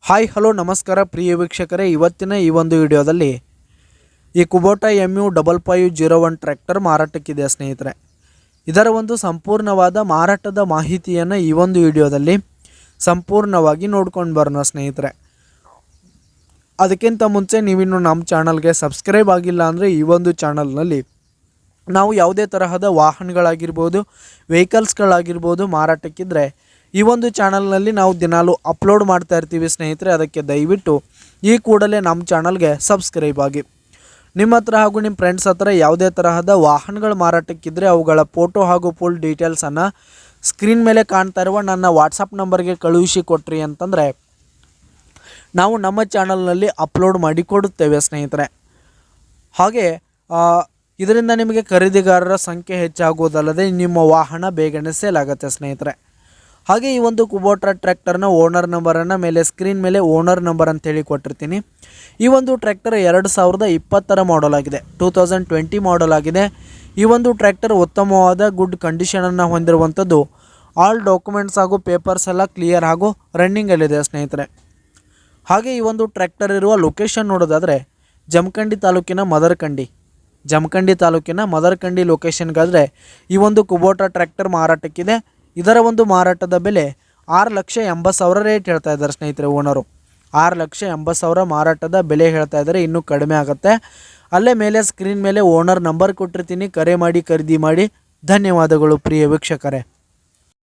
Hi hello ನಮಸ್ಕಾರ ಪ್ರಿಯ ವೀಕ್ಷಕರೇ, ಇವತ್ತಿನ ಈ ಒಂದು ವಿಡಿಯೋದಲ್ಲಿ ಈ ಕುಬೋಟಾ MU5501 ಟ್ರ್ಯಾಕ್ಟರ್ ಮಾರಾಟಕ್ಕಿದೆ ಸ್ನೇಹಿತರೆ. ಇದರ ಒಂದು ಸಂಪೂರ್ಣವಾದ ಮಾರಾಟದ ಮಾಹಿತಿಯನ್ನು ಈ ಒಂದು ವಿಡಿಯೋದಲ್ಲಿ ಸಂಪೂರ್ಣವಾಗಿ ನೋಡ್ಕೊಂಡು ಬರೋಣ ಸ್ನೇಹಿತರೆ. ಅದಕ್ಕಿಂತ ಮುಂಚೆ ನೀವಿನ್ನು ನಮ್ಮ ಚಾನಲ್ಗೆ ಸಬ್ಸ್ಕ್ರೈಬ್ ಆಗಿಲ್ಲ ಅಂದರೆ ಈ ಒಂದು ಚಾನಲ್ನಲ್ಲಿ ನಾವು ಯಾವುದೇ ತರಹದ ವಾಹನಗಳಾಗಿರ್ಬೋದು, ವೆಹಿಕಲ್ಸ್ಗಳಾಗಿರ್ಬೋದು ಮಾರಾಟಕ್ಕಿದ್ರೆ ಈ ಒಂದು ಚಾನಲ್ನಲ್ಲಿ ನಾವು ದಿನಾಲು ಅಪ್ಲೋಡ್ ಮಾಡ್ತಾ ಇರ್ತೀವಿ ಸ್ನೇಹಿತರೆ. ಅದಕ್ಕೆ ದಯವಿಟ್ಟು ಈ ಕೂಡಲೇ ನಮ್ಮ ಚಾನಲ್ಗೆ ಸಬ್ಸ್ಕ್ರೈಬ್ ಆಗಿ. ನಿಮ್ಮ ಹತ್ರ ಹಾಗೂ ನಿಮ್ಮ ಫ್ರೆಂಡ್ಸ್ ಹತ್ರ ಯಾವುದೇ ತರಹದ ವಾಹನಗಳು ಮಾರಾಟಕ್ಕಿದ್ರೆ ಅವುಗಳ ಫೋಟೋ ಹಾಗೂ ಫುಲ್ ಡೀಟೇಲ್ಸನ್ನು ಸ್ಕ್ರೀನ್ ಮೇಲೆ ಕಾಣ್ತಾ ಇರುವ ನನ್ನ ವಾಟ್ಸಪ್ ನಂಬರ್ಗೆ ಕಳುಹಿಸಿ ಕೊಟ್ರಿ ಅಂತಂದರೆ ನಾವು ನಮ್ಮ ಚಾನಲ್ನಲ್ಲಿ ಅಪ್ಲೋಡ್ ಮಾಡಿ ಕೊಡುತ್ತೇವೆ ಸ್ನೇಹಿತರೆ. ಹಾಗೆ ಇದರಿಂದ ನಿಮಗೆ ಖರೀದಿಗಾರರ ಸಂಖ್ಯೆ ಹೆಚ್ಚಾಗುವುದಲ್ಲದೆ ನಿಮ್ಮ ವಾಹನ ಬೇಗನೆ ಸೇಲ್ ಆಗುತ್ತೆ ಸ್ನೇಹಿತರೆ. ಹಾಗೆ ಈ ಒಂದು ಕುಬೋಟಾ ಟ್ರ್ಯಾಕ್ಟರ್ನ ಓನರ್ ನಂಬರನ್ನು ಮೇಲೆ ಸ್ಕ್ರೀನ್ ಮೇಲೆ ಓನರ್ ನಂಬರ್ ಅಂತೇಳಿ ಕೊಟ್ಟಿರ್ತೀನಿ. ಈ ಒಂದು ಟ್ರ್ಯಾಕ್ಟರ್ 2020 ಮಾಡಲ್ ಆಗಿದೆ, 2020 ಮಾಡಲ್ ಆಗಿದೆ. ಈ ಒಂದು ಟ್ರ್ಯಾಕ್ಟರ್ ಉತ್ತಮವಾದ ಗುಡ್ ಕಂಡೀಷನನ್ನು ಹೊಂದಿರುವಂಥದ್ದು. ಆಲ್ ಡಾಕ್ಯುಮೆಂಟ್ಸ್ ಹಾಗೂ ಪೇಪರ್ಸ್ ಎಲ್ಲ ಕ್ಲಿಯರ್ ಹಾಗೂ ರನ್ನಿಂಗಲ್ಲಿದೆ ಸ್ನೇಹಿತರೆ. ಹಾಗೆ ಈ ಒಂದು ಟ್ರ್ಯಾಕ್ಟರ್ ಇರುವ ಲೊಕೇಶನ್ ನೋಡೋದಾದರೆ ಜಮಖಂಡಿ ತಾಲೂಕಿನ ಮದರಕಂಡಿ ಲೊಕೇಶನ್ಗಾದರೆ ಈ ಒಂದು ಕುಬೋಟಾ ಟ್ರ್ಯಾಕ್ಟರ್ ಮಾರಾಟಕ್ಕಿದೆ. ಇದರ ಒಂದು ಮಾರಾಟದ ಬೆಲೆ 6,80,000 ರೇಟ್ ಹೇಳ್ತಾ ಇದ್ದಾರೆ ಸ್ನೇಹಿತರೆ. ಓನರು 6,80,000 ಮಾರಾಟದ ಬೆಲೆ ಹೇಳ್ತಾ ಇದ್ದಾರೆ. ಇನ್ನೂ ಕಡಿಮೆ ಆಗುತ್ತೆ. ಅಲ್ಲೇ ಮೇಲೆ ಸ್ಕ್ರೀನ್ ಮೇಲೆ ಓನರ್ ನಂಬರ್ ಕೊಟ್ಟಿರ್ತೀನಿ, ಕರೆ ಮಾಡಿ ಖರೀದಿ ಮಾಡಿ. ಧನ್ಯವಾದಗಳು ಪ್ರಿಯ ವೀಕ್ಷಕರೇ.